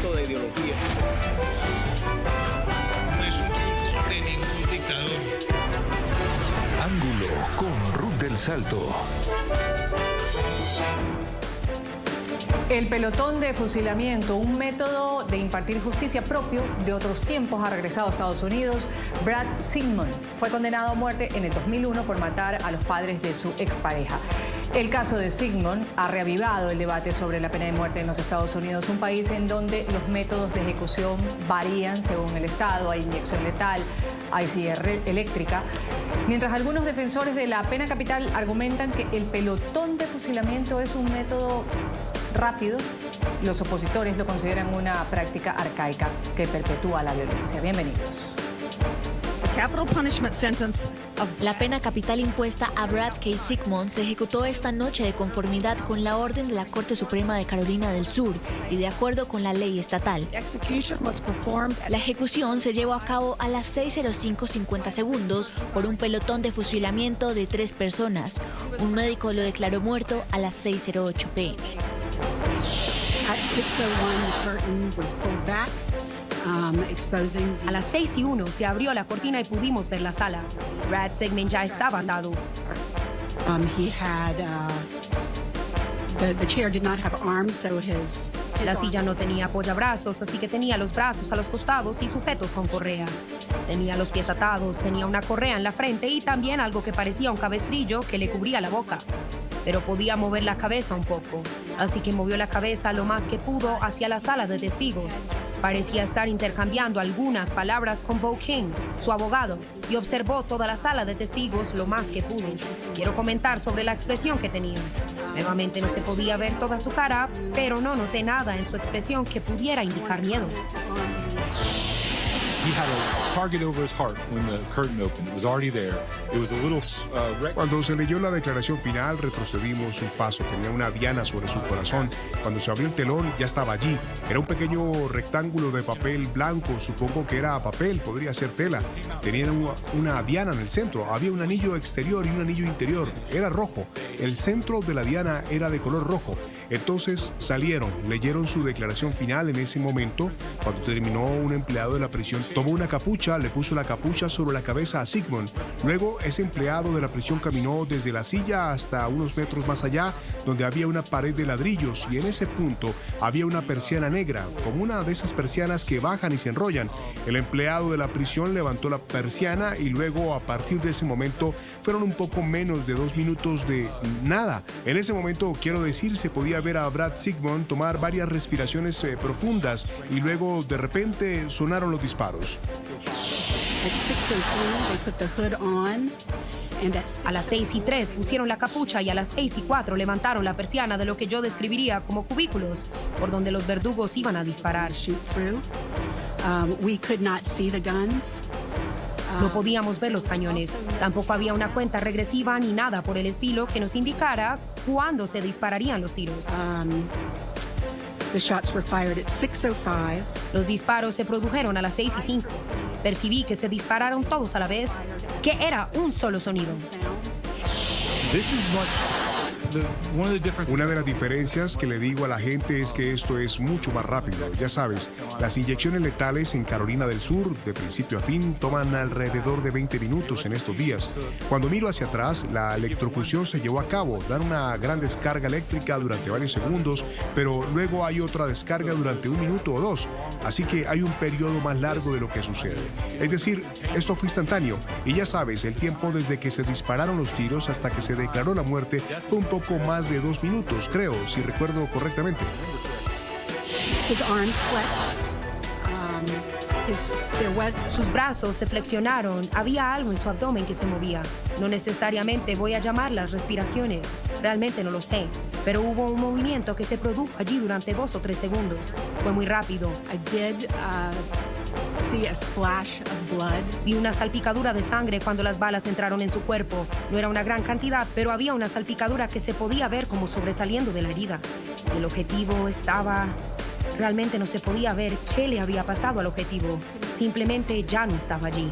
asunto de ideología. No es un truco de ningún dictador. Ángulo con Ruth del Salto. El pelotón de fusilamiento, un método de impartir justicia propio de otros tiempos, ha regresado a Estados Unidos. Brad Sigmund fue condenado a muerte en el 2001 por matar a los padres de su expareja. El caso de Sigmund ha reavivado el debate sobre la pena de muerte en los Estados Unidos, un país en donde los métodos de ejecución varían según el estado. Hay inyección letal, hay sierra eléctrica. Mientras algunos defensores de la pena capital argumentan que el pelotón de fusilamiento es un método rápido, los opositores lo consideran una práctica arcaica que perpetúa la violencia. Bienvenidos. La pena capital impuesta a Brad K. Sigmund se ejecutó esta noche de conformidad con la orden de la Corte Suprema de Carolina del Sur y de acuerdo con la ley estatal. La ejecución se llevó a cabo a las 6:05:50 segundos por un pelotón de fusilamiento de 3 personas. Un médico lo declaró muerto a las 6:08 p.m. A las 6:01 se abrió la cortina y pudimos ver la sala. Brad Sigmund ya estaba atado. La silla no tenía apoyabrazos, así que tenía los brazos a los costados y sujetos con correas. Tenía los pies atados, tenía una correa en la frente y también algo que parecía un cabestrillo que le cubría la boca. Pero podía mover la cabeza un poco, así que movió la cabeza lo más que pudo hacia la sala de testigos. Parecía estar intercambiando algunas palabras con Bo King, su abogado, y observó toda la sala de testigos lo más que pudo. Quiero comentar sobre la expresión que tenía. Nuevamente no se podía ver toda su cara, pero no noté nada en su expresión que pudiera indicar miedo. Cuando se leyó la declaración final, retrocedimos un paso. Tenía una diana sobre su corazón. Cuando se abrió el telón, ya estaba allí. Era un pequeño rectángulo de papel blanco. Supongo que era papel, podría ser tela. Tenía una diana en el centro. Había un anillo exterior y un anillo interior. Era rojo. El centro de la diana era de color rojo. Entonces salieron, leyeron su declaración final. En ese momento, cuando terminó, un empleado de la prisión tomó una capucha, le puso la capucha sobre la cabeza a Sigmund. Luego, ese empleado de la prisión caminó desde la silla hasta unos metros más allá, donde había una pared de ladrillos, y en ese punto había una persiana negra, como una de esas persianas que bajan y se enrollan. El empleado de la prisión levantó la persiana y luego, a partir de ese momento, fueron un poco menos de 2 minutos de nada. En ese momento, quiero decir, se podía ver a Brad Sigmund tomar varias respiraciones profundas y luego, de repente, sonaron los disparos. A las 6:03 pusieron la capucha y a las 6:04 levantaron la persiana de lo que yo describiría como cubículos, por donde los verdugos iban a disparar. No podíamos ver los cañones. Tampoco había una cuenta regresiva ni nada por el estilo que nos indicara cuándo se dispararían los tiros. Los disparos se produjeron a las 6:05. Percibí que se dispararon todos a la vez, que era un solo sonido. Una de las diferencias que le digo a la gente es que esto es mucho más rápido. Ya sabes, las inyecciones letales en Carolina del Sur, de principio a fin, toman alrededor de 20 minutos en estos días. Cuando miro hacia atrás, la electrocución se llevó a cabo. Dan una gran descarga eléctrica durante varios segundos, pero luego hay otra descarga durante 1 minuto o 2. Así que hay un periodo más largo de lo que sucede. Es decir, esto fue instantáneo. Y ya sabes, el tiempo desde que se dispararon los tiros hasta que se declaró la muerte fue un poco más de 2 minutos, creo, si recuerdo correctamente. Sus brazos se flexionaron, había algo en su abdomen que se movía. No necesariamente voy a llamar las respiraciones, realmente no lo sé, pero hubo un movimiento que se produjo allí durante 2 o 3 segundos. Fue muy rápido. Vi una salpicadura de sangre cuando las balas entraron en su cuerpo. No era una gran cantidad, pero había una salpicadura que se podía ver como sobresaliendo de la herida. El objetivo estaba... Realmente no se podía ver qué le había pasado al objetivo. Simplemente ya no estaba allí.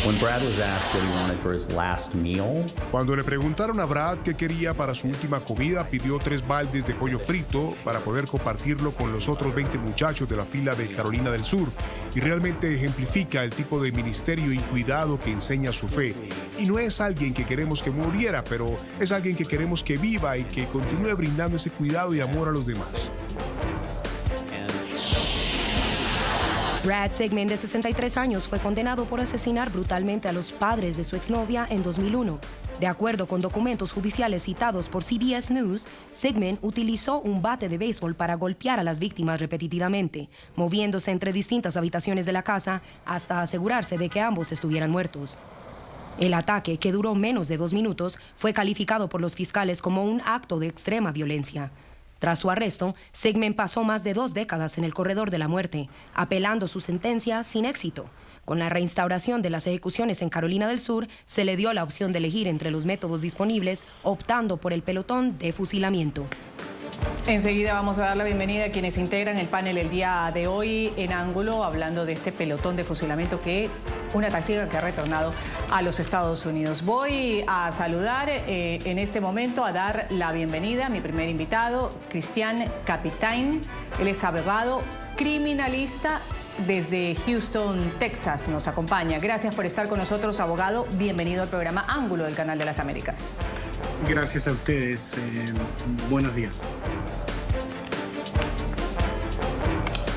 When Brad was asked what he wanted for his last meal, Cuando le preguntaron a Brad qué quería para su última comida, pidió 3 baldes de pollo frito para poder compartirlo con los otros 20 muchachos de la fila de Carolina del Sur. Y realmente ejemplifica el tipo de ministerio y cuidado que enseña su fe. Y no es alguien que queremos que muriera, pero es alguien que queremos que viva y que continúe brindando ese cuidado y amor a los demás. Brad Sigmund, de 63 años, fue condenado por asesinar brutalmente a los padres de su exnovia en 2001. De acuerdo con documentos judiciales citados por CBS News, Sigmund utilizó un bate de béisbol para golpear a las víctimas repetitivamente, moviéndose entre distintas habitaciones de la casa hasta asegurarse de que ambos estuvieran muertos. El ataque, que duró menos de 2 minutos, fue calificado por los fiscales como un acto de extrema violencia. Tras su arresto, Sigmund pasó más de 2 décadas en el corredor de la muerte, apelando su sentencia sin éxito. Con la reinstauración de las ejecuciones en Carolina del Sur, se le dio la opción de elegir entre los métodos disponibles, optando por el pelotón de fusilamiento. Enseguida vamos a dar la bienvenida a quienes integran el panel el día de hoy en Ángulo, hablando de este pelotón de fusilamiento, que una táctica que ha retornado a los Estados Unidos. Voy a saludar en este momento, a dar la bienvenida a mi primer invitado, Christian Capitaine. Él es abogado criminalista desde Houston, Texas. Nos acompaña. Gracias por estar con nosotros, abogado. Bienvenido al programa Ángulo del Canal de las Américas. Gracias a ustedes. Buenos días.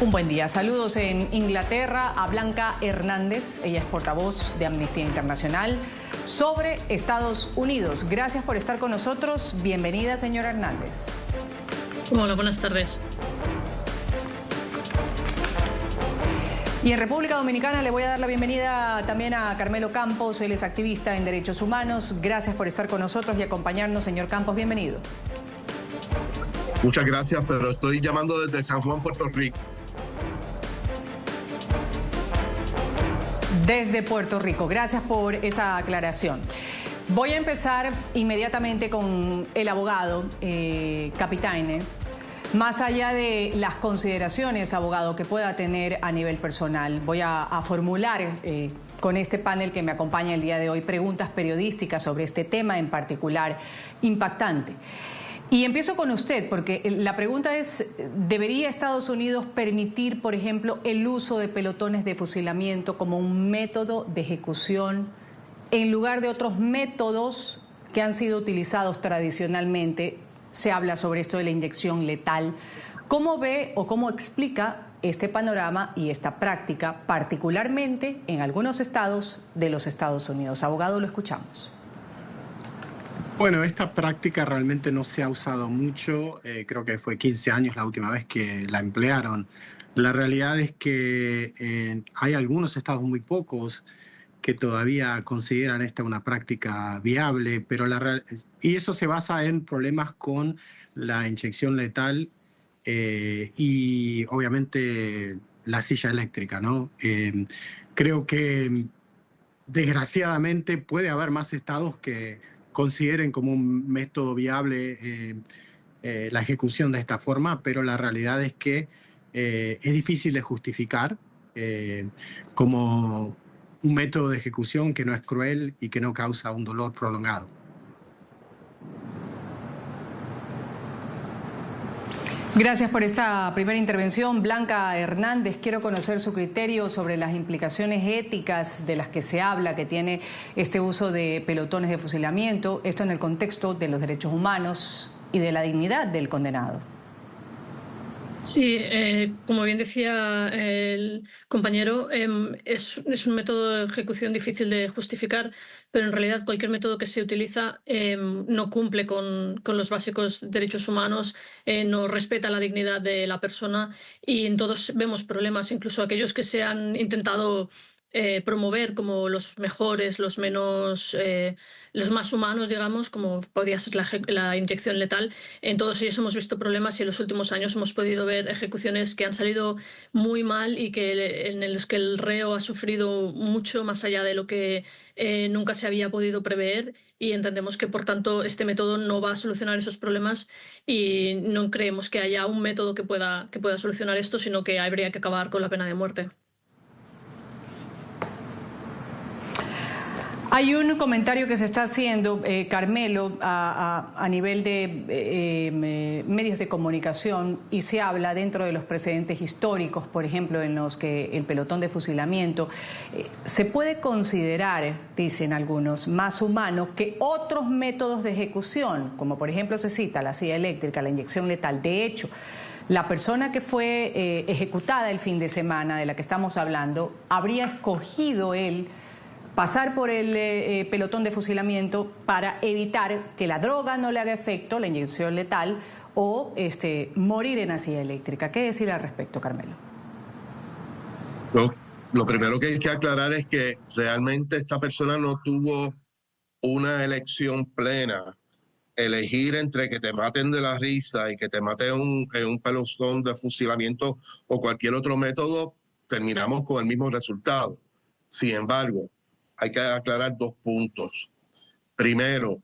Un buen día. Saludos en Inglaterra a Blanca Hernández. Ella es portavoz de Amnistía Internacional sobre Estados Unidos. Gracias por estar con nosotros. Bienvenida, señora Hernández. Hola, buenas tardes. Y en República Dominicana le voy a dar la bienvenida también a Carmelo Campos. Él es activista en derechos humanos. Gracias por estar con nosotros y acompañarnos, señor Campos. Bienvenido. Muchas gracias, pero estoy llamando desde San Juan, Puerto Rico. Desde Puerto Rico. Gracias por esa aclaración. Voy a empezar inmediatamente con el abogado Capitaine. Más allá de las consideraciones, abogado, que pueda tener a nivel personal, voy a formular con este panel que me acompaña el día de hoy preguntas periodísticas sobre este tema en particular impactante. Y empiezo con usted, porque la pregunta es, ¿debería Estados Unidos permitir, por ejemplo, el uso de pelotones de fusilamiento como un método de ejecución en lugar de otros métodos que han sido utilizados tradicionalmente? Se habla sobre esto de la inyección letal. ¿Cómo ve o cómo explica este panorama y esta práctica, particularmente en algunos estados de los Estados Unidos? Abogado, lo escuchamos. Bueno, esta práctica realmente no se ha usado mucho. Creo que fue 15 años la última vez que la emplearon. La realidad es que hay algunos estados, muy pocos, que todavía consideran esta una práctica viable, pero y eso se basa en problemas con la inyección letal y obviamente la silla eléctrica, ¿no? Creo que desgraciadamente puede haber más estados que consideren como un método viable la ejecución de esta forma, pero la realidad es que es difícil de justificar como un método de ejecución que no es cruel y que no causa un dolor prolongado. Gracias por esta primera intervención. Blanca Hernández, quiero conocer su criterio sobre las implicaciones éticas de las que se habla que tiene este uso de pelotones de fusilamiento, esto en el contexto de los derechos humanos y de la dignidad del condenado. Sí, como bien decía el compañero, es un método de ejecución difícil de justificar, pero en realidad cualquier método que se utiliza no cumple con los básicos derechos humanos, no respeta la dignidad de la persona y en todos vemos problemas, incluso aquellos que se han intentado promover como los mejores, los menos, los más humanos, digamos, como podría ser la inyección letal. En todos ellos hemos visto problemas y en los últimos años hemos podido ver ejecuciones que han salido muy mal y en los que el reo ha sufrido mucho más allá de lo que nunca se había podido prever, y entendemos que, por tanto, este método no va a solucionar esos problemas y no creemos que haya un método que pueda solucionar esto, sino que habría que acabar con la pena de muerte. Hay un comentario que se está haciendo, Carmelo, a nivel de medios de comunicación, y se habla dentro de los precedentes históricos, por ejemplo, en los que el pelotón de fusilamiento se puede considerar, dicen algunos, más humano que otros métodos de ejecución, como por ejemplo se cita la silla eléctrica, la inyección letal. De hecho, la persona que fue ejecutada el fin de semana, de la que estamos hablando, habría escogido él pasar por el pelotón de fusilamiento para evitar que la droga no le haga efecto, la inyección letal, o morir en la silla eléctrica. ¿Qué decir al respecto, Carmelo? Lo primero que hay que aclarar es que realmente esta persona no tuvo una elección plena. Elegir entre que te maten de la risa y que te maten en un pelotón de fusilamiento o cualquier otro método, terminamos con el mismo resultado. Sin embargo, hay que aclarar 2 puntos. Primero,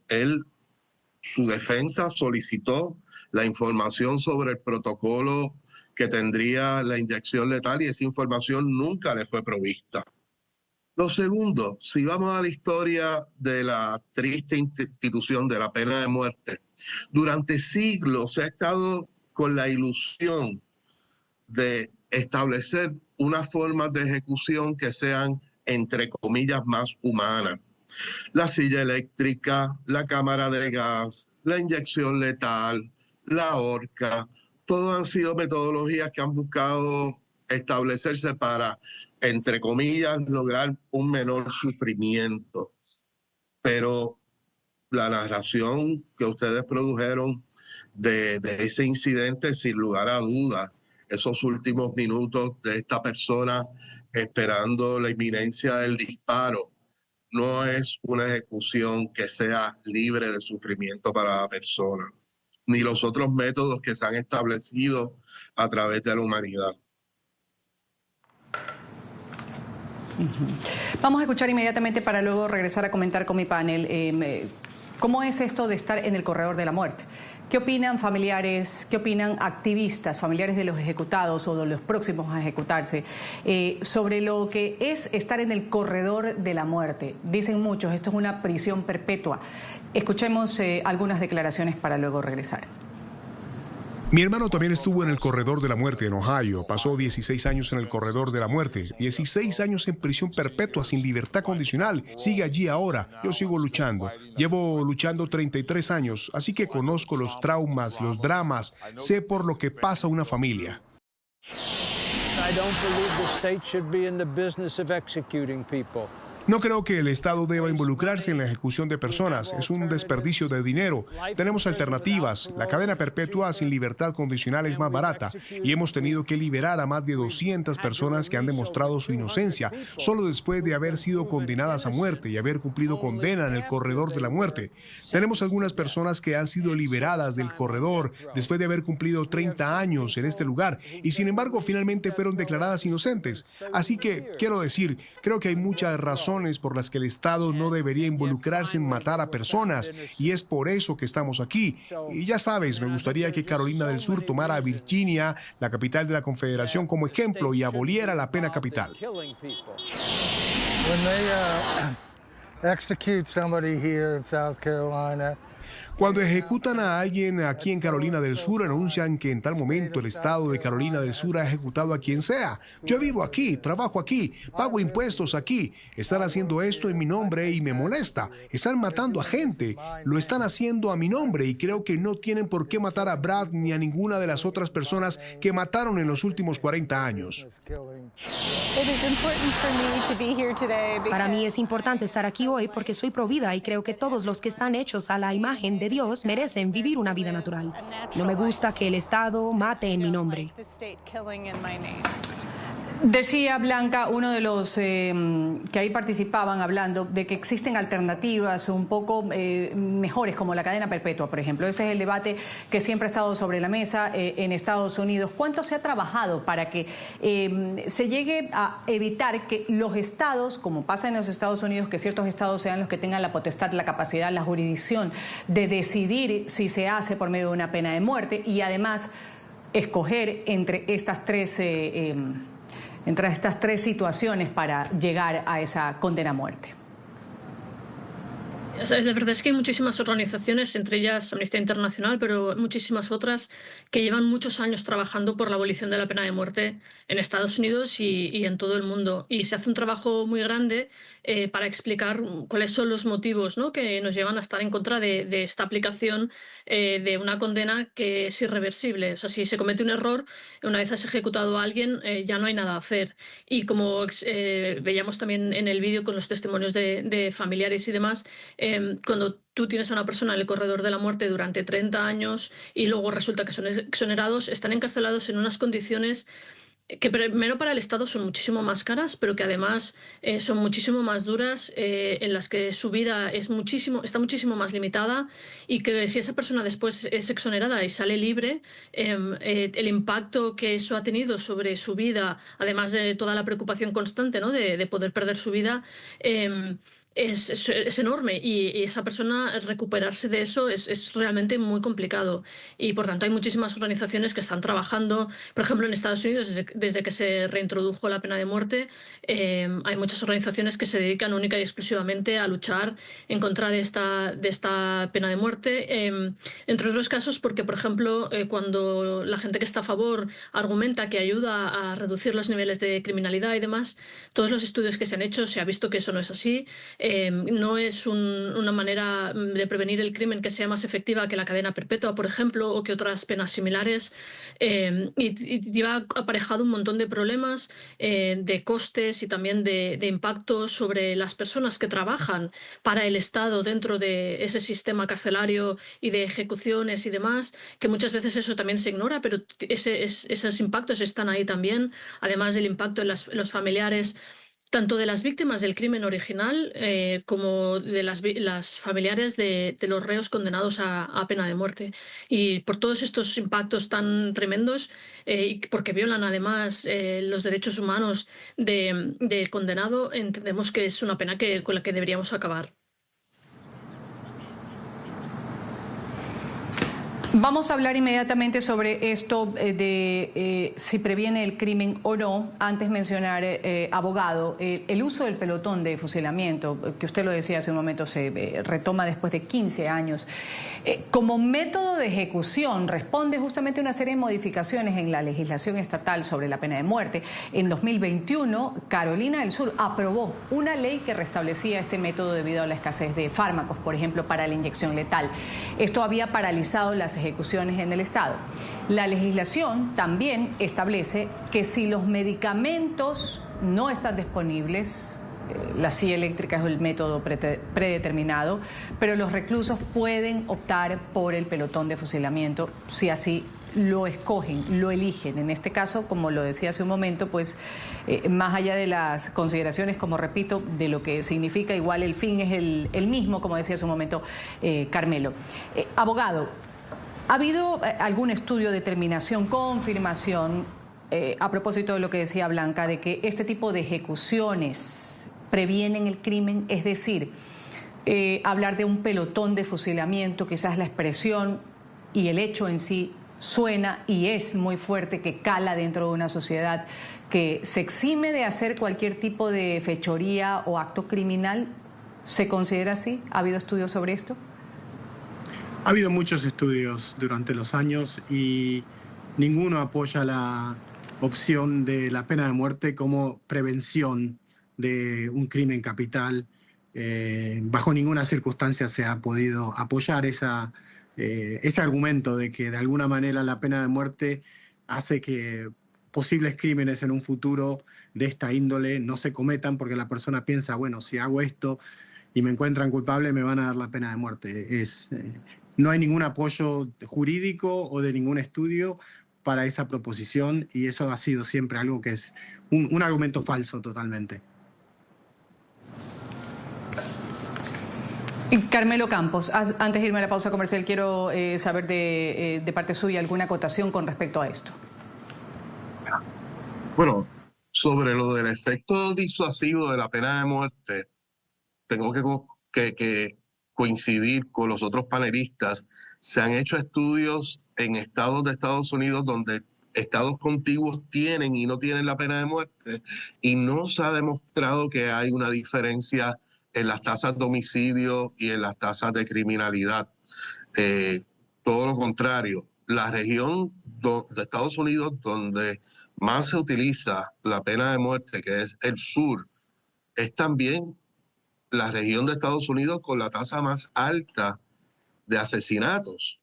su defensa solicitó la información sobre el protocolo que tendría la inyección letal y esa información nunca le fue provista. Lo segundo, si vamos a la historia de la triste institución de la pena de muerte, durante siglos se ha estado con la ilusión de establecer unas formas de ejecución que sean, entre comillas, más humanas. La silla eléctrica, la cámara de gas, la inyección letal, la horca, todos han sido metodologías que han buscado establecerse para, entre comillas, lograr un menor sufrimiento. Pero la narración que ustedes produjeron de ese incidente, sin lugar a dudas, esos últimos minutos de esta persona esperando la inminencia del disparo, no es una ejecución que sea libre de sufrimiento para la persona, ni los otros métodos que se han establecido a través de la humanidad. Vamos a escuchar inmediatamente para luego regresar a comentar con mi panel. ¿Cómo es esto de estar en el corredor de la muerte? ¿Qué opinan familiares, qué opinan activistas, familiares de los ejecutados o de los próximos a ejecutarse, sobre lo que es estar en el corredor de la muerte? Dicen muchos, esto es una prisión perpetua. Escuchemos algunas declaraciones para luego regresar. Mi hermano también estuvo en el corredor de la muerte en Ohio. Pasó 16 años en el corredor de la muerte, 16 años en prisión perpetua sin libertad condicional. Sigue allí ahora. Yo sigo luchando. Llevo luchando 33 años, así que conozco los traumas, los dramas. Sé por lo que pasa una familia. No creo que el Estado deba involucrarse en la ejecución de personas. Es un desperdicio de dinero. Tenemos alternativas. La cadena perpetua sin libertad condicional es más barata y hemos tenido que liberar a más de 200 personas que han demostrado su inocencia solo después de haber sido condenadas a muerte y haber cumplido condena en el corredor de la muerte. Tenemos algunas personas que han sido liberadas del corredor después de haber cumplido 30 años en este lugar y sin embargo finalmente fueron declaradas inocentes. Así que, quiero decir, creo que hay muchas razones por las que el Estado no debería involucrarse en matar a personas y es por eso que estamos aquí. Y ya sabes, me gustaría que Carolina del Sur tomara a Virginia, la capital de la Confederación, como ejemplo y aboliera la pena capital. Cuando ejecutan a alguien aquí en Carolina del Sur, anuncian que en tal momento el Estado de Carolina del Sur ha ejecutado a quien sea. Yo vivo aquí, trabajo aquí, pago impuestos aquí. Están haciendo esto en mi nombre y me molesta. Están matando a gente. Lo están haciendo a mi nombre y creo que no tienen por qué matar a Brad ni a ninguna de las otras personas que mataron en los últimos 40 años. Para mí es importante estar aquí hoy porque soy provida y creo que todos los que están hechos a la imagen de Dios merecen vivir una vida natural. No me gusta que el Estado mate en mi nombre. Decía Blanca, uno de los que ahí participaban hablando de que existen alternativas un poco mejores como la cadena perpetua, por ejemplo. Ese es el debate que siempre ha estado sobre la mesa en Estados Unidos. ¿Cuánto se ha trabajado para que se llegue a evitar que los estados, como pasa en los Estados Unidos, que ciertos estados sean los que tengan la potestad, la capacidad, la jurisdicción de decidir si se hace por medio de una pena de muerte y además escoger entre estas tres situaciones para llegar a esa condena a muerte? O sea, la verdad es que hay muchísimas organizaciones, entre ellas Amnistía Internacional, pero muchísimas otras, que llevan muchos años trabajando por la abolición de la pena de muerte en Estados Unidos y en todo el mundo. Y se hace un trabajo muy grande para explicar cuáles son los motivos, ¿no?, que nos llevan a estar en contra de esta aplicación de una condena que es irreversible. O sea, si se comete un error, una vez has ejecutado a alguien, ya no hay nada a hacer. Y como veíamos también en el vídeo con los testimonios de familiares y demás, cuando tú tienes a una persona en el corredor de la muerte durante 30 años y luego resulta que son exonerados, están encarcelados en unas condiciones que primero para el Estado son muchísimo más caras, pero que además son muchísimo más duras, en las que su vida está muchísimo más limitada, y que si esa persona después es exonerada y sale libre, el impacto que eso ha tenido sobre su vida, además de toda la preocupación constante, ¿no?, de poder perder su vida, es enorme, y esa persona recuperarse de eso es realmente muy complicado. Y por tanto hay muchísimas organizaciones que están trabajando. Por ejemplo, en Estados Unidos, desde que se reintrodujo la pena de muerte, hay muchas organizaciones que se dedican única y exclusivamente a luchar en contra de esta pena de muerte, entre otros casos porque, por ejemplo, cuando la gente que está a favor argumenta que ayuda a reducir los niveles de criminalidad y demás, todos los estudios que se han hecho se ha visto que eso no es así. No es una manera de prevenir el crimen que sea más efectiva que la cadena perpetua, por ejemplo, o que otras penas similares, y lleva aparejado un montón de problemas, de costes y también de impactos sobre las personas que trabajan para el Estado dentro de ese sistema carcelario y de ejecuciones y demás, que muchas veces eso también se ignora, pero esos impactos están ahí también, además del impacto en los familiares, tanto de las víctimas del crimen original, como de las familiares de los reos condenados a pena de muerte. Y por todos estos impactos tan tremendos, y porque violan además los derechos humanos del condenado, entendemos que es una pena con la que deberíamos acabar. Vamos a hablar inmediatamente sobre esto de si previene el crimen o no. Antes mencionar, abogado, el uso del pelotón de fusilamiento, que usted lo decía hace un momento, se retoma después de 15 años. Como método de ejecución responde justamente a una serie de modificaciones en la legislación estatal sobre la pena de muerte. En 2021, Carolina del Sur aprobó una ley que restablecía este método debido a la escasez de fármacos, por ejemplo, para la inyección letal. Esto había paralizado las ejecuciones en el Estado. La legislación también establece que si los medicamentos no están disponibles, la silla eléctrica es el método predeterminado, pero los reclusos pueden optar por el pelotón de fusilamiento si así lo escogen, lo eligen. En este caso, como lo decía hace un momento, pues más allá de las consideraciones, como repito, de lo que significa, igual el fin es el mismo, como decía hace un momento Carmelo. Abogado, ¿ha habido algún estudio, determinación, confirmación, a propósito de lo que decía Blanca, de que este tipo de ejecuciones previenen el crimen? Es decir, hablar de un pelotón de fusilamiento, quizás la expresión y el hecho en sí suena y es muy fuerte, que cala dentro de una sociedad que se exime de hacer cualquier tipo de fechoría o acto criminal. ¿Se considera así? ¿Ha habido estudios sobre esto? Ha habido muchos estudios durante los años y ninguno apoya la opción de la pena de muerte como prevención de un crimen capital. Bajo ninguna circunstancia se ha podido apoyar ese argumento de que de alguna manera la pena de muerte hace que posibles crímenes en un futuro de esta índole no se cometan, porque la persona piensa, bueno, si hago esto y me encuentran culpable me van a dar la pena de muerte. No hay ningún apoyo jurídico o de ningún estudio para esa proposición, y eso ha sido siempre algo que es un argumento falso totalmente. Carmelo Campos, antes de irme a la pausa comercial, quiero saber de parte suya alguna acotación con respecto a esto. Bueno, sobre lo del efecto disuasivo de la pena de muerte, tengo que coincidir con los otros panelistas. Se han hecho estudios en estados de Estados Unidos donde estados contiguos tienen y no tienen la pena de muerte, y no se ha demostrado que hay una diferencia en las tasas de homicidio y en las tasas de criminalidad. Todo lo contrario, la región de Estados Unidos donde más se utiliza la pena de muerte, que es el sur, es también la región de Estados Unidos con la tasa más alta de asesinatos.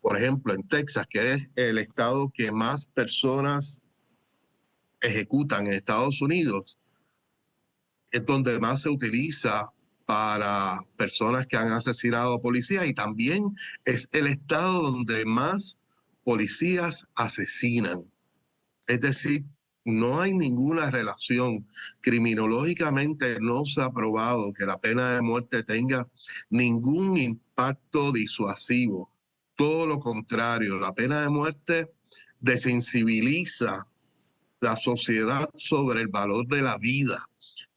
Por ejemplo, en Texas, que es el estado que más personas ejecutan en Estados Unidos, es donde más se utiliza para personas que han asesinado a policías, y también es el estado donde más policías asesinan. Es decir, no hay ninguna relación. Criminológicamente no se ha probado que la pena de muerte tenga ningún impacto disuasivo. Todo lo contrario, la pena de muerte desensibiliza la sociedad sobre el valor de la vida.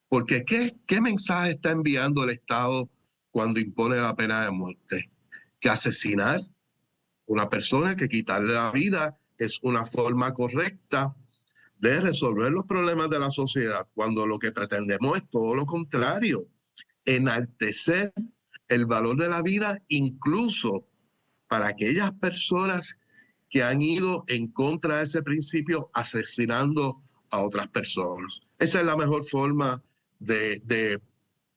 Porque ¿qué mensaje está enviando el Estado cuando impone la pena de muerte? Que asesinar a una persona, que quitarle la vida, es una forma correcta de resolver los problemas de la sociedad, cuando lo que pretendemos es todo lo contrario, enaltecer el valor de la vida, incluso para aquellas personas que han ido en contra de ese principio, asesinando a otras personas. Esa es la mejor forma de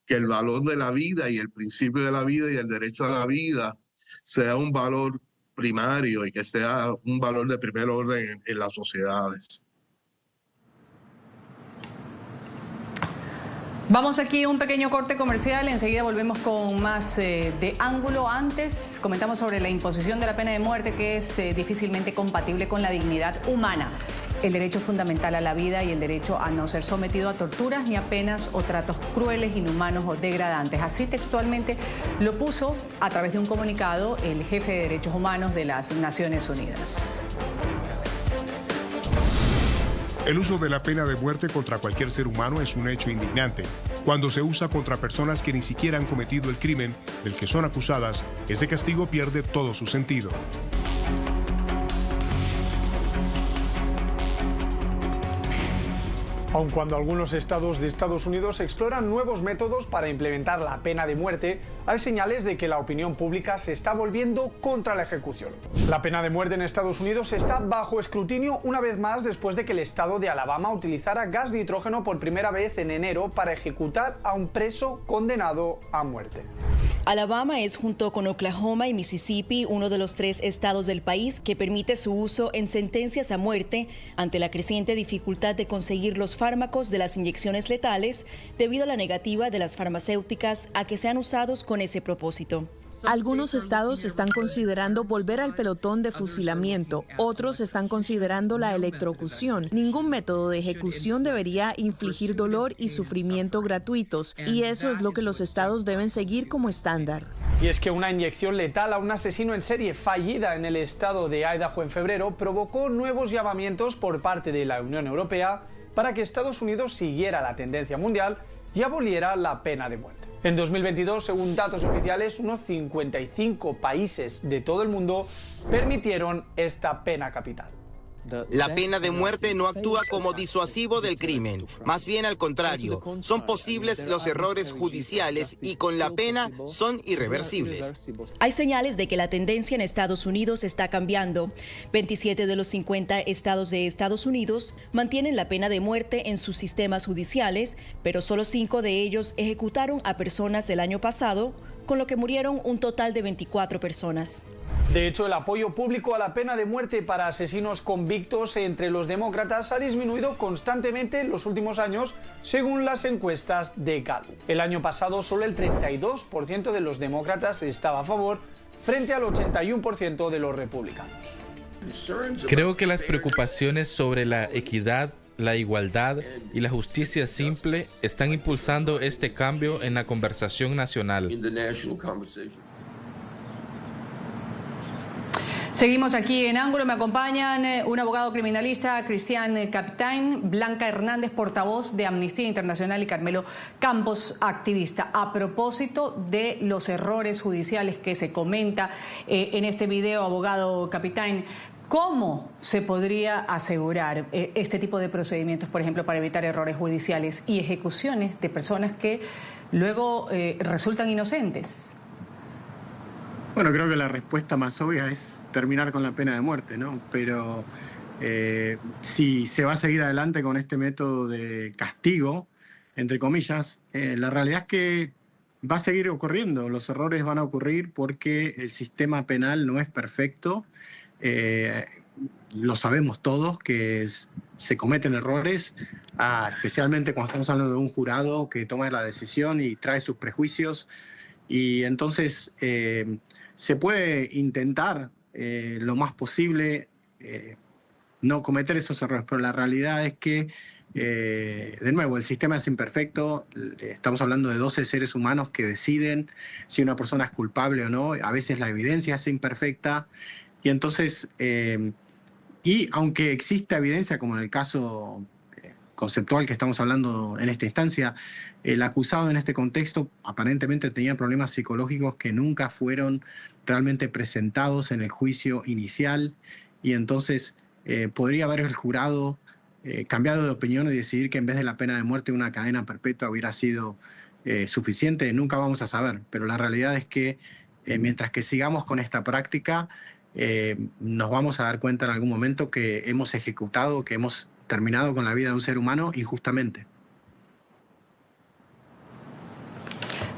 que el valor de la vida y el principio de la vida y el derecho a la vida sea un valor primario y que sea un valor de primer orden en las sociedades. Vamos aquí a un pequeño corte comercial, enseguida volvemos con más de Ángulo. Antes comentamos sobre la imposición de la pena de muerte, que es difícilmente compatible con la dignidad humana, el derecho fundamental a la vida y el derecho a no ser sometido a torturas ni a penas o tratos crueles, inhumanos o degradantes. Así textualmente lo puso a través de un comunicado el jefe de Derechos Humanos de las Naciones Unidas. El uso de la pena de muerte contra cualquier ser humano es un hecho indignante. Cuando se usa contra personas que ni siquiera han cometido el crimen del que son acusadas, ese castigo pierde todo su sentido. Aun cuando algunos estados de Estados Unidos exploran nuevos métodos para implementar la pena de muerte, hay señales de que la opinión pública se está volviendo contra la ejecución. La pena de muerte en Estados Unidos está bajo escrutinio una vez más después de que el estado de Alabama utilizara gas nitrógeno por primera vez en enero para ejecutar a un preso condenado a muerte. Alabama es, junto con Oklahoma y Mississippi, uno de los 3 estados del país que permite su uso en sentencias a muerte ante la creciente dificultad de conseguir los fármacos de las inyecciones letales debido a la negativa de las farmacéuticas a que sean usados con ese propósito. Algunos estados están considerando volver al pelotón de fusilamiento, otros están considerando la electrocución. Ningún método de ejecución debería infligir dolor y sufrimiento gratuitos, y eso es lo que los estados deben seguir como estándar. Y es que una inyección letal a un asesino en serie fallida en el estado de Idaho en febrero provocó nuevos llamamientos por parte de la Unión Europea para que Estados Unidos siguiera la tendencia mundial y aboliera la pena de muerte. En 2022, según datos oficiales, unos 55 países de todo el mundo permitieron esta pena capital. La pena de muerte no actúa como disuasivo del crimen, más bien al contrario, son posibles los errores judiciales y con la pena son irreversibles. Hay señales de que la tendencia en Estados Unidos está cambiando. 27 de los 50 estados de Estados Unidos mantienen la pena de muerte en sus sistemas judiciales, pero solo 5 de ellos ejecutaron a personas el año pasado, con lo que murieron un total de 24 personas. De hecho, el apoyo público a la pena de muerte para asesinos convictos entre los demócratas ha disminuido constantemente en los últimos años, según las encuestas de Gallup. El año pasado, solo el 32% de los demócratas estaba a favor, frente al 81% de los republicanos. Creo que las preocupaciones sobre la equidad, la igualdad y la justicia simple están impulsando este cambio en la conversación nacional. Seguimos aquí en Ángulo, me acompañan un abogado criminalista, Cristian Captain, Blanca Hernández, portavoz de Amnistía Internacional, y Carmelo Campos, activista. A propósito de los errores judiciales que se comenta en este video, abogado Captain, ¿Cómo se podría asegurar este tipo de procedimientos, por ejemplo, para evitar errores judiciales y ejecuciones de personas que luego resultan inocentes? Bueno, creo que la respuesta más obvia es terminar con la pena de muerte, ¿no? Pero si se va a seguir adelante con este método de castigo, entre comillas, la realidad es que va a seguir ocurriendo. Los errores van a ocurrir porque el sistema penal no es perfecto. Lo sabemos todos que se cometen errores, especialmente cuando estamos hablando de un jurado que toma la decisión y trae sus prejuicios. Y entonces se puede intentar lo más posible no cometer esos errores, pero la realidad es que, de nuevo, el sistema es imperfecto. Estamos hablando de 12 seres humanos que deciden si una persona es culpable o no. A veces la evidencia es imperfecta. Y entonces, y aunque exista evidencia, como en el caso conceptual que estamos hablando en esta instancia, el acusado en este contexto aparentemente tenía problemas psicológicos que nunca fueron realmente presentados en el juicio inicial, y entonces podría haber el jurado cambiado de opinión y decidir que en vez de la pena de muerte una cadena perpetua hubiera sido suficiente. Nunca vamos a saber, pero la realidad es que mientras que sigamos con esta práctica, nos vamos a dar cuenta en algún momento que hemos ejecutado, que hemos terminado con la vida de un ser humano injustamente.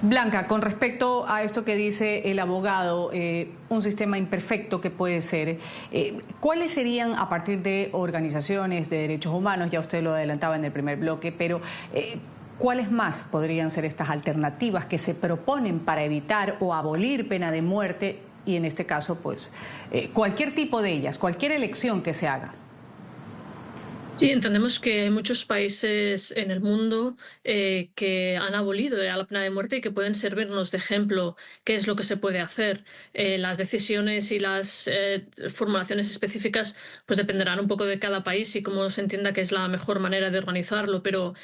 Blanca, con respecto a esto que dice el abogado, un sistema imperfecto que puede ser, ¿cuáles serían, a partir de organizaciones de derechos humanos, ya usted lo adelantaba en el primer bloque, pero cuáles más podrían ser estas alternativas que se proponen para evitar o abolir pena de muerte? Y en este caso, pues, cualquier tipo de ellas, cualquier elección que se haga. Sí, entendemos que hay muchos países en el mundo que han abolido ya la pena de muerte y que pueden servirnos de ejemplo qué es lo que se puede hacer. Las decisiones y las formulaciones específicas pues dependerán un poco de cada país y cómo se entienda que es la mejor manera de organizarlo, pero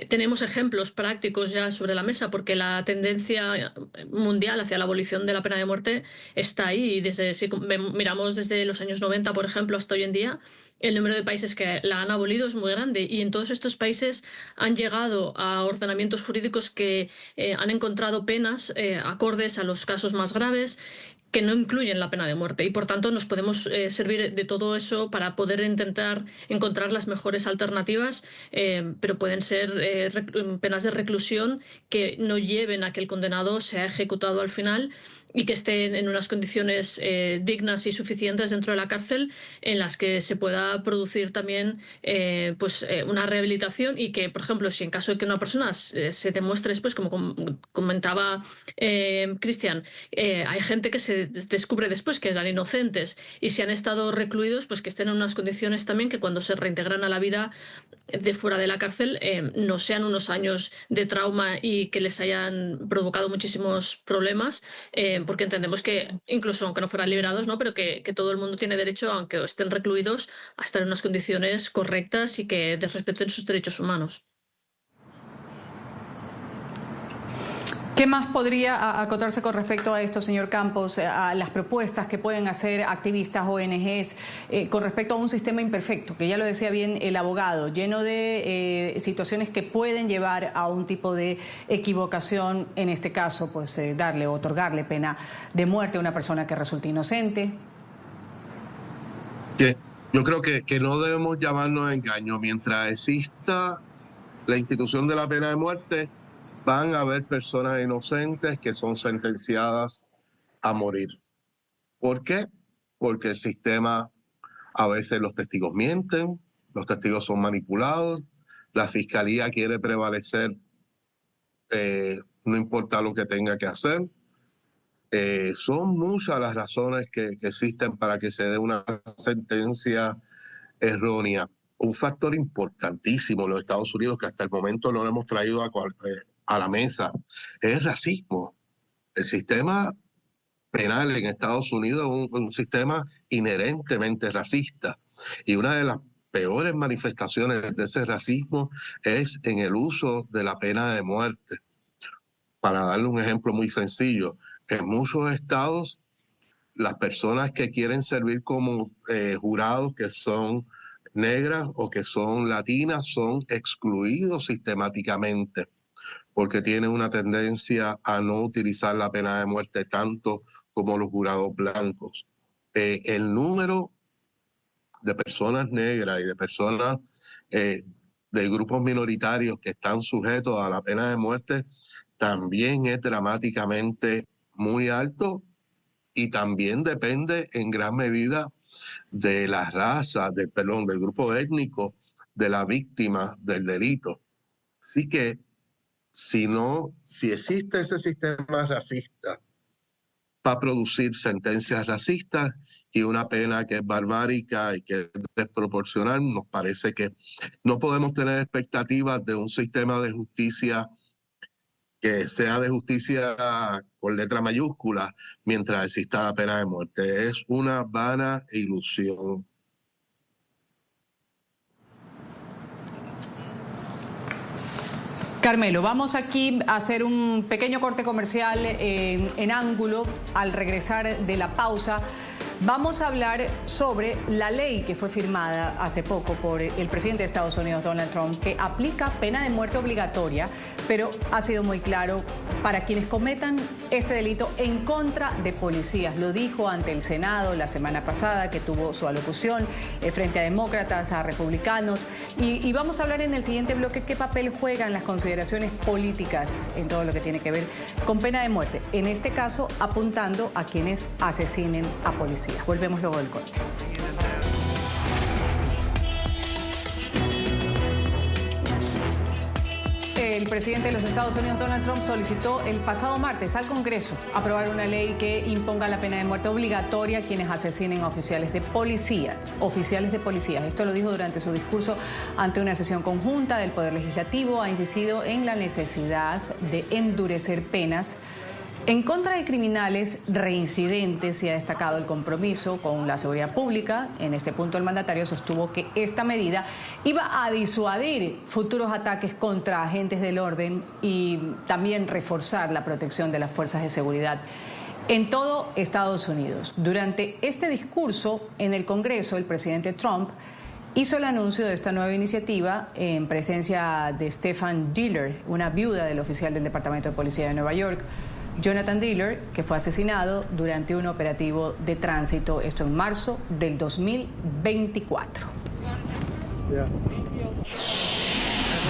tenemos ejemplos prácticos ya sobre la mesa porque la tendencia mundial hacia la abolición de la pena de muerte está ahí. Si miramos desde los años 90, por ejemplo, hasta hoy en día, el número de países que la han abolido es muy grande y en todos estos países han llegado a ordenamientos jurídicos que han encontrado penas acordes a los casos más graves que no incluyen la pena de muerte y por tanto nos podemos servir de todo eso para poder intentar encontrar las mejores alternativas, pero pueden ser penas de reclusión que no lleven a que el condenado sea ejecutado al final y que estén en unas condiciones dignas y suficientes dentro de la cárcel en las que se pueda producir también una rehabilitación y que, por ejemplo, si en caso de que una persona se demuestre después, como comentaba Cristian, hay gente que se descubre después que eran inocentes y si han estado recluidos, pues que estén en unas condiciones también que cuando se reintegran a la vida de fuera de la cárcel no sean unos años de trauma y que les hayan provocado muchísimos problemas, porque entendemos que incluso aunque no fueran liberados, ¿no? Pero que todo el mundo tiene derecho, aunque estén recluidos, a estar en unas condiciones correctas y que respeten sus derechos humanos. ¿Qué más podría acotarse con respecto a esto, señor Campos, a las propuestas que pueden hacer activistas, ONGs, con respecto a un sistema imperfecto, que ya lo decía bien el abogado, lleno de situaciones que pueden llevar a un tipo de equivocación, en este caso, pues darle o otorgarle pena de muerte a una persona que resulte inocente? Yo creo que no debemos llamarnos a engaño. Mientras exista la institución de la pena de muerte, van a haber personas inocentes que son sentenciadas a morir. ¿Por qué? Porque el sistema, a veces los testigos mienten, los testigos son manipulados, la fiscalía quiere prevalecer, no importa lo que tenga que hacer. Son muchas las razones que existen para que se dé una sentencia errónea. Un factor importantísimo en los Estados Unidos, que hasta el momento no lo hemos traído a la mesa, es el racismo. El sistema penal en Estados Unidos es un sistema inherentemente racista y una de las peores manifestaciones de ese racismo es en el uso de la pena de muerte. Para darle un ejemplo muy sencillo, en muchos estados las personas que quieren servir como jurados que son negras o que son latinas son excluidos sistemáticamente porque tienen una tendencia a no utilizar la pena de muerte tanto como los jurados blancos. El número de personas negras y de personas de grupos minoritarios que están sujetos a la pena de muerte también es dramáticamente muy alto y también depende en gran medida de la raza, del grupo étnico de la víctima del delito. Así que si existe ese sistema racista, va a producir sentencias racistas y una pena que es barbárica y que es desproporcional. Nos parece que no podemos tener expectativas de un sistema de justicia que sea de justicia con letra mayúscula mientras exista la pena de muerte. Es una vana ilusión. Carmelo, vamos aquí a hacer un pequeño corte comercial en ángulo. Al regresar de la pausa, vamos a hablar sobre la ley que fue firmada hace poco por el presidente de Estados Unidos, Donald Trump, que aplica pena de muerte obligatoria, pero ha sido muy claro para quienes cometan este delito en contra de policías. Lo dijo ante el Senado la semana pasada, que tuvo su alocución frente a demócratas, a republicanos. Y vamos a hablar en el siguiente bloque qué papel juegan las consideraciones políticas en todo lo que tiene que ver con pena de muerte. En este caso, apuntando a quienes asesinen a policías. Volvemos luego del corte. El presidente de los Estados Unidos, Donald Trump, solicitó el pasado martes al Congreso aprobar una ley que imponga la pena de muerte obligatoria a quienes asesinen a oficiales de policías. Esto lo dijo durante su discurso ante una sesión conjunta del Poder Legislativo. Ha insistido en la necesidad de endurecer penas en contra de criminales reincidentes y ha destacado el compromiso con la seguridad pública. En este punto el mandatario sostuvo que esta medida iba a disuadir futuros ataques contra agentes del orden y también reforzar la protección de las fuerzas de seguridad en todo Estados Unidos. Durante este discurso en el Congreso, el presidente Trump hizo el anuncio de esta nueva iniciativa en presencia de Stephen Diller, una viuda del oficial del Departamento de Policía de Nueva York, Jonathan Diller, que fue asesinado durante un operativo de tránsito, esto en marzo del 2024.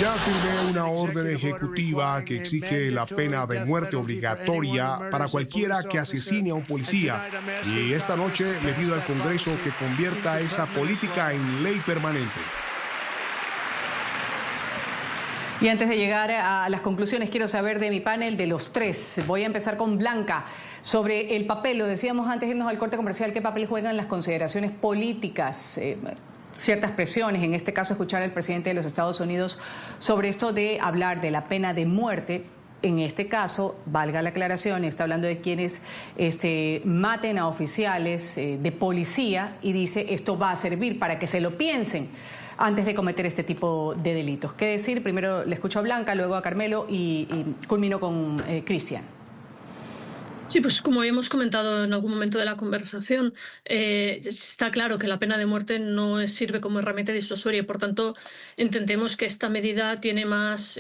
Ya firmé una orden ejecutiva que exige la pena de muerte obligatoria para cualquiera que asesine a un policía. Y esta noche le pido al Congreso que convierta esa política en ley permanente. Y antes de llegar a las conclusiones, quiero saber de mi panel, de los tres. Voy a empezar con Blanca. Sobre el papel, lo decíamos antes de irnos al corte comercial, ¿qué papel juegan las consideraciones políticas? Ciertas presiones, en este caso escuchar al presidente de los Estados Unidos sobre esto de hablar de la pena de muerte. En este caso, valga la aclaración, está hablando de quienes maten a oficiales de policía y dice esto va a servir para que se lo piensen antes de cometer este tipo de delitos. ¿Qué decir? Primero le escucho a Blanca, luego a Carmelo y culmino con Cristian. Sí, pues como habíamos comentado en algún momento de la conversación, está claro que la pena de muerte no sirve como herramienta disuasoria y por tanto entendemos que esta medida tiene más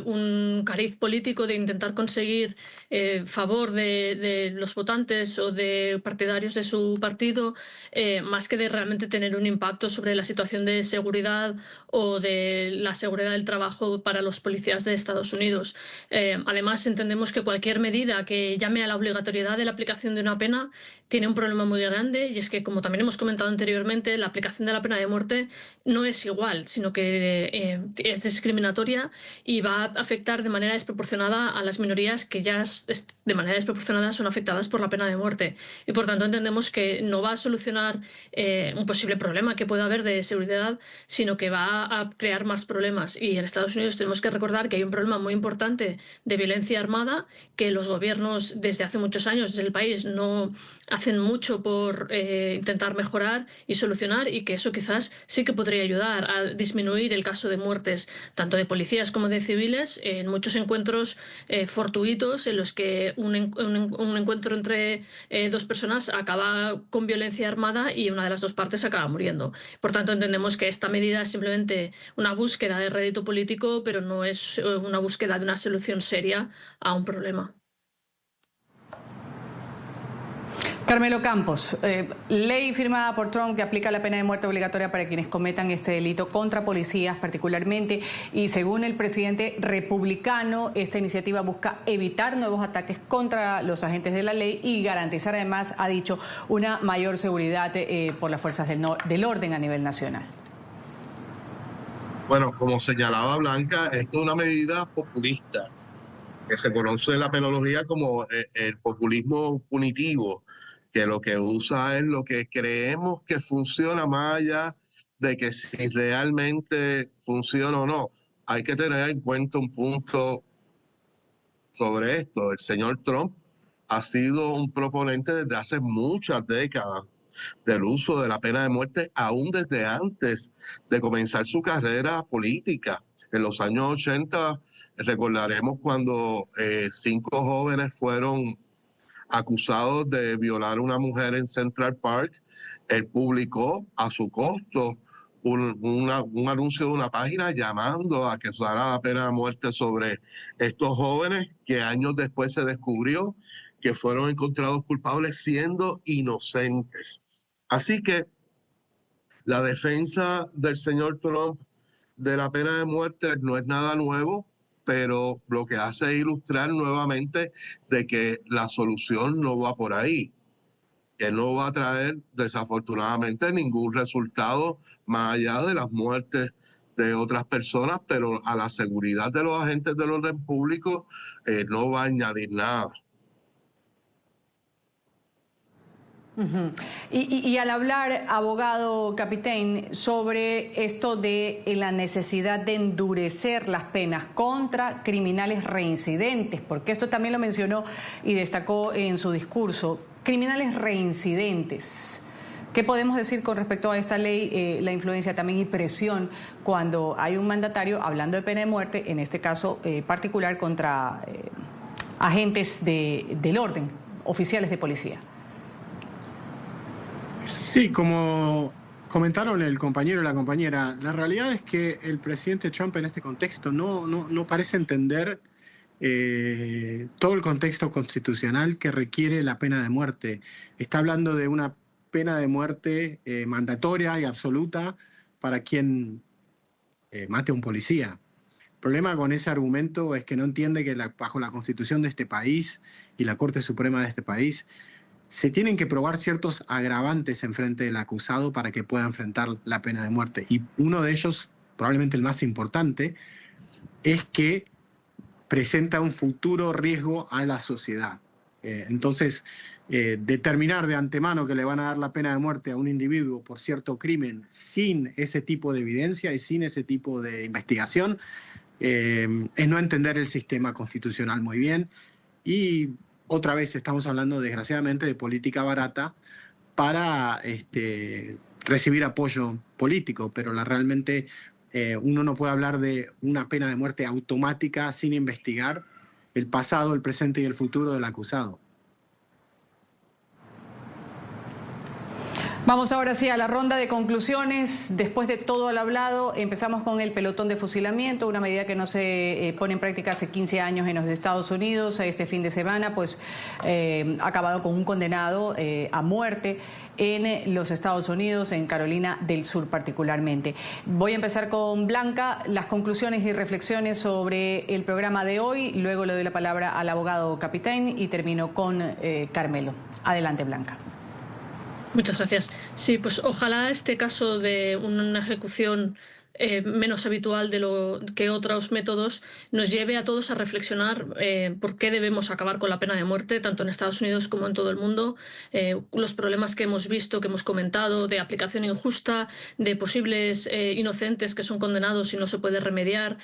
un cariz político de intentar conseguir favor de los votantes o de partidarios de su partido, más que de realmente tener un impacto sobre la situación de seguridad o de la seguridad del trabajo para los policías de Estados Unidos. Además, entendemos que cualquier medida que llame a la obligatoriedad de la aplicación de una pena tiene un problema muy grande y es que, como también hemos comentado anteriormente, la aplicación de la pena de muerte no es igual, sino que es discriminatoria y va a afectar de manera desproporcionada a las minorías que ya de manera desproporcionada son afectadas por la pena de muerte. Y por tanto entendemos que no va a solucionar un posible problema que pueda haber de seguridad, sino que va a crear más problemas. Y en Estados Unidos tenemos que recordar que hay un problema muy importante de violencia armada que los gobiernos desde hace hace muchos años desde el país no hacen mucho por intentar mejorar y solucionar, y que eso quizás sí que podría ayudar a disminuir el caso de muertes tanto de policías como de civiles en muchos encuentros fortuitos en los que un encuentro entre dos personas acaba con violencia armada y una de las dos partes acaba muriendo. Por tanto, entendemos que esta medida es simplemente una búsqueda de rédito político, pero no es una búsqueda de una solución seria a un problema. Carmelo Campos, ley firmada por Trump que aplica la pena de muerte obligatoria para quienes cometan este delito contra policías particularmente, y según el presidente republicano, esta iniciativa busca evitar nuevos ataques contra los agentes de la ley y garantizar además, ha dicho, una mayor seguridad por las fuerzas del orden a nivel nacional. Bueno, como señalaba Blanca, esto es una medida populista, que se conoce en la penología como el populismo punitivo, que lo que usa es lo que creemos que funciona, más allá de que si realmente funciona o no. Hay que tener en cuenta un punto sobre esto. El señor Trump ha sido un proponente desde hace muchas décadas del uso de la pena de muerte, aún desde antes de comenzar su carrera política. En los años 80 recordaremos cuando 5 jóvenes fueron acusados de violar a una mujer en Central Park. Él publicó a su costo un anuncio de una página llamando a que se usara la pena de muerte sobre estos jóvenes, que años después se descubrió que fueron encontrados culpables siendo inocentes. Así que la defensa del señor Trump de la pena de muerte no es nada nuevo, pero lo que hace es ilustrar nuevamente de que la solución no va por ahí, que no va a traer desafortunadamente ningún resultado más allá de las muertes de otras personas, pero a la seguridad de los agentes del orden público no va a añadir nada. Y al hablar, abogado Capitaine, sobre esto de la necesidad de endurecer las penas contra criminales reincidentes, porque esto también lo mencionó y destacó en su discurso, criminales reincidentes. ¿Qué podemos decir con respecto a esta ley, la influencia también y presión cuando hay un mandatario hablando de pena de muerte, en este caso particular contra agentes del orden, oficiales de policía? Sí, como comentaron el compañero y la compañera, la realidad es que el presidente Trump en este contexto no parece entender todo el contexto constitucional que requiere la pena de muerte. Está hablando de una pena de muerte mandatoria y absoluta para quien mate a un policía. El problema con ese argumento es que no entiende que bajo la Constitución de este país y la Corte Suprema de este país se tienen que probar ciertos agravantes en frente del acusado para que pueda enfrentar la pena de muerte. Y uno de ellos, probablemente el más importante, es que presenta un futuro riesgo a la sociedad. Entonces, determinar de antemano que le van a dar la pena de muerte a un individuo por cierto crimen sin ese tipo de evidencia y sin ese tipo de investigación es no entender el sistema constitucional muy bien. Y otra vez estamos hablando, desgraciadamente, de política barata para recibir apoyo político, pero realmente uno no puede hablar de una pena de muerte automática sin investigar el pasado, el presente y el futuro del acusado. Vamos ahora sí a la ronda de conclusiones. Después de todo el hablado, empezamos con el pelotón de fusilamiento, una medida que no se pone en práctica hace 15 años en los Estados Unidos. Este fin de semana pues ha acabado con un condenado a muerte en los Estados Unidos, en Carolina del Sur particularmente. Voy a empezar con Blanca, las conclusiones y reflexiones sobre el programa de hoy, luego le doy la palabra al abogado Capitaine y termino con Carmelo. Adelante, Blanca. Muchas gracias. Sí, pues ojalá este caso de una ejecución menos habitual de lo que otros métodos, nos lleve a todos a reflexionar por qué debemos acabar con la pena de muerte, tanto en Estados Unidos como en todo el mundo. Los problemas que hemos visto, que hemos comentado, de aplicación injusta, de posibles inocentes que son condenados y no se puede remediar,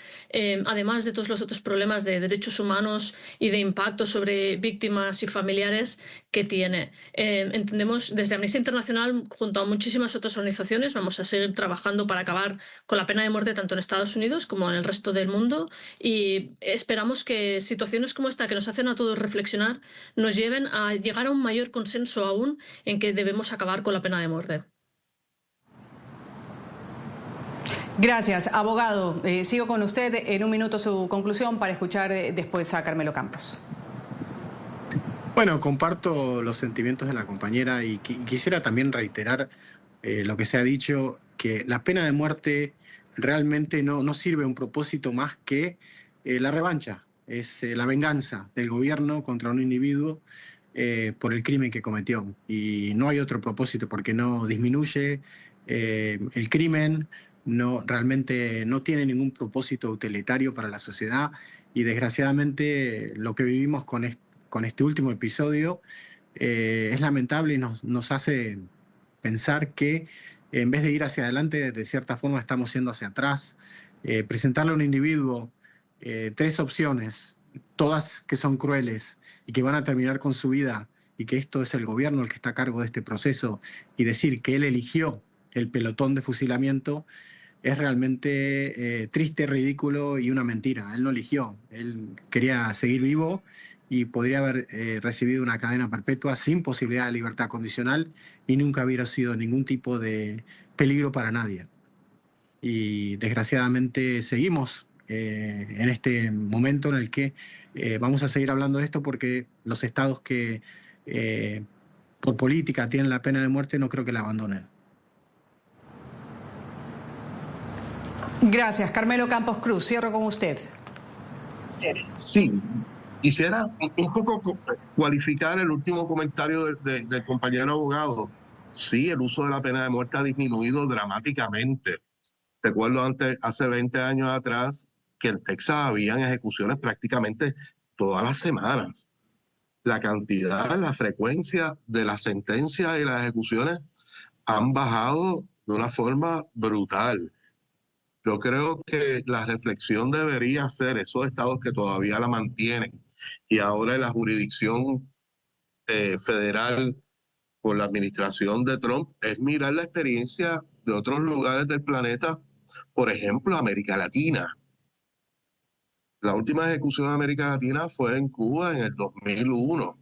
además de todos los otros problemas de derechos humanos y de impacto sobre víctimas y familiares que tiene. Entendemos desde Amnistía Internacional, junto a muchísimas otras organizaciones, vamos a seguir trabajando para acabar con la pena de muerte tanto en Estados Unidos como en el resto del mundo, y esperamos que situaciones como esta, que nos hacen a todos reflexionar, nos lleven a llegar a un mayor consenso aún en que debemos acabar con la pena de muerte. Gracias, abogado. Sigo con usted. En un minuto su conclusión para escuchar después a Carmelo Campos. Bueno, comparto los sentimientos de la compañera y quisiera también reiterar lo que se ha dicho, que la pena de muerte realmente no sirve a un propósito más que la revancha, es la venganza del gobierno contra un individuo por el crimen que cometió. Y no hay otro propósito, porque no disminuye el crimen, realmente no tiene ningún propósito utilitario para la sociedad, y desgraciadamente lo que vivimos con este último episodio es lamentable y nos hace pensar que en vez de ir hacia adelante, de cierta forma estamos yendo hacia atrás. Presentarle a un individuo 3 opciones, todas que son crueles y que van a terminar con su vida, y que esto es el gobierno el que está a cargo de este proceso, y decir que él eligió el pelotón de fusilamiento, es realmente triste, ridículo y una mentira. Él no eligió, él quería seguir vivo y podría haber recibido una cadena perpetua sin posibilidad de libertad condicional, y nunca hubiera sido ningún tipo de peligro para nadie. Y desgraciadamente seguimos en este momento en el que vamos a seguir hablando de esto, porque los estados que por política tienen la pena de muerte no creo que la abandonen. Gracias, Carmelo Campos Cruz. Cierro con usted. Sí, quisiera un poco cualificar el último comentario del compañero abogado. Sí, el uso de la pena de muerte ha disminuido dramáticamente. Recuerdo hace 20 años atrás, que en Texas habían ejecuciones prácticamente todas las semanas. La cantidad, la frecuencia de las sentencias y las ejecuciones han bajado de una forma brutal. Yo creo que la reflexión debería ser, esos estados que todavía la mantienen, y ahora en la jurisdicción federal por la administración de Trump, es mirar la experiencia de otros lugares del planeta, por ejemplo, América Latina. La última ejecución de América Latina fue en Cuba en el 2001.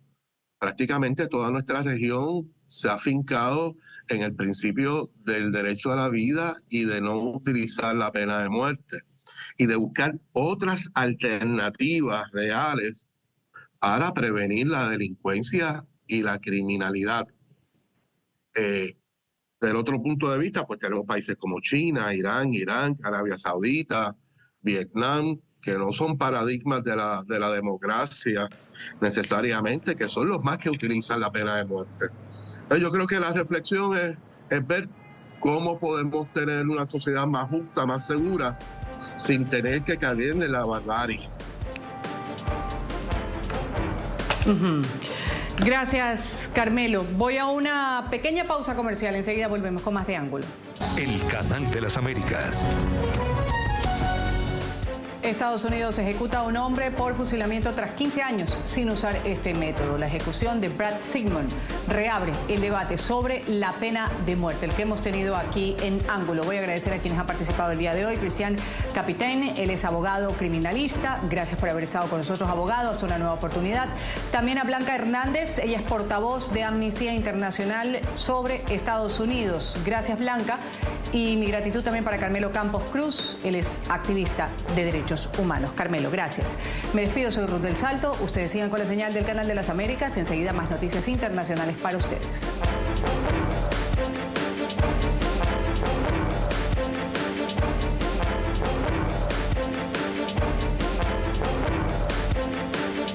Prácticamente toda nuestra región se ha afincado en el principio del derecho a la vida y de no utilizar la pena de muerte, y de buscar otras alternativas reales para prevenir la delincuencia y la criminalidad. Del otro punto de vista, pues tenemos países como China, Irán, Arabia Saudita, Vietnam, que no son paradigmas de la democracia necesariamente, que son los más que utilizan la pena de muerte. Entonces, yo creo que la reflexión es ver cómo podemos tener una sociedad más justa, más segura, sin tener que caer en la barbarie. Gracias, Carmelo. Voy a una pequeña pausa comercial. Enseguida volvemos con más de Ángulo. El Canal de las Américas. Estados Unidos ejecuta a un hombre por fusilamiento tras 15 años sin usar este método. La ejecución de Brad Sigmund reabre el debate sobre la pena de muerte, el que hemos tenido aquí en Ángulo. Voy a agradecer a quienes han participado el día de hoy. Cristian Capitaine, él es abogado criminalista. Gracias por haber estado con nosotros, abogado. Hasta una nueva oportunidad. También a Blanca Hernández, ella es portavoz de Amnistía Internacional sobre Estados Unidos. Gracias, Blanca. Y mi gratitud también para Carmelo Campos Cruz, él es activista de derechos humanos. Carmelo, gracias. Me despido, soy Ruth del Salto. Ustedes sigan con la señal del Canal de las Américas. Enseguida más noticias internacionales para ustedes.